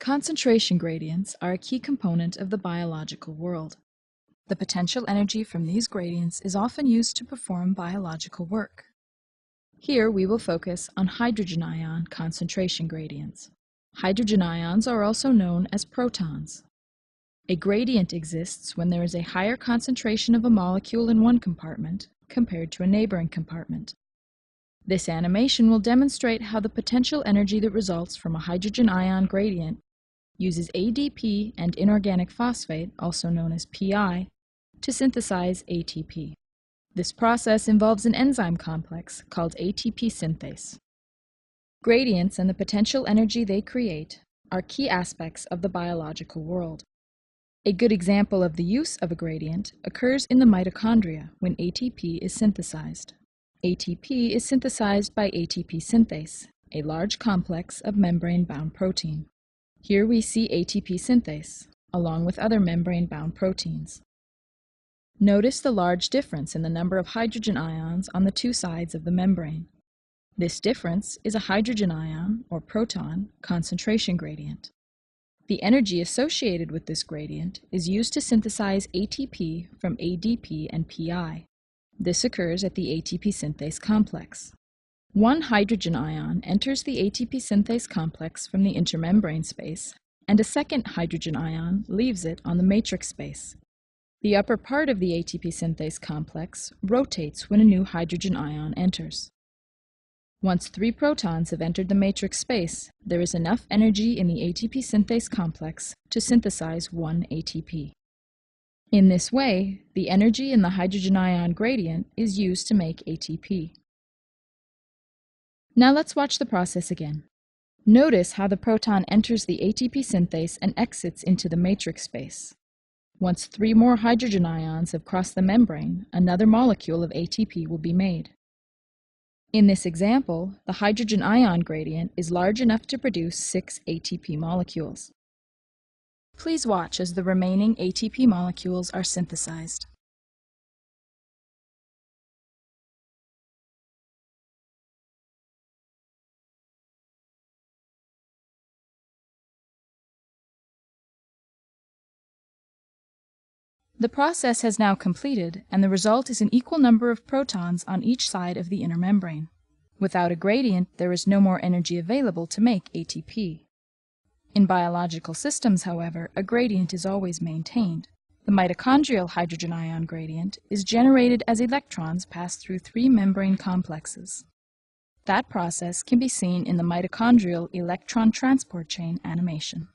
Concentration gradients are a key component of the biological world. The potential energy from these gradients is often used to perform biological work. Here we will focus on hydrogen ion concentration gradients. Hydrogen ions are also known as protons. A gradient exists when there is a higher concentration of a molecule in one compartment compared to a neighboring compartment. This animation will demonstrate how the potential energy that results from a hydrogen ion gradient uses ADP and inorganic phosphate, also known as PI, to synthesize ATP. This process involves an enzyme complex called ATP synthase. Gradients and the potential energy they create are key aspects of the biological world. A good example of the use of a gradient occurs in the mitochondria when ATP is synthesized. ATP is synthesized by ATP synthase, a large complex of membrane-bound protein. Here we see ATP synthase, along with other membrane-bound proteins. Notice the large difference in the number of hydrogen ions on the two sides of the membrane. This difference is a hydrogen ion, or proton, concentration gradient. The energy associated with this gradient is used to synthesize ATP from ADP and PI. This occurs at the ATP synthase complex. One hydrogen ion enters the ATP synthase complex from the intermembrane space, and a second hydrogen ion leaves it on the matrix space. The upper part of the ATP synthase complex rotates when a new hydrogen ion enters. Once 3 protons have entered the matrix space, there is enough energy in the ATP synthase complex to synthesize 1 ATP. In this way, the energy in the hydrogen ion gradient is used to make ATP. Now let's watch the process again. Notice how the proton enters the ATP synthase and exits into the matrix space. Once 3 more hydrogen ions have crossed the membrane, another molecule of ATP will be made. In this example, the hydrogen ion gradient is large enough to produce 6 ATP molecules. Please watch as the remaining ATP molecules are synthesized. The process has now completed, and the result is an equal number of protons on each side of the inner membrane. Without a gradient, there is no more energy available to make ATP. In biological systems, however, a gradient is always maintained. The mitochondrial hydrogen ion gradient is generated as electrons pass through 3 membrane complexes. That process can be seen in the mitochondrial electron transport chain animation.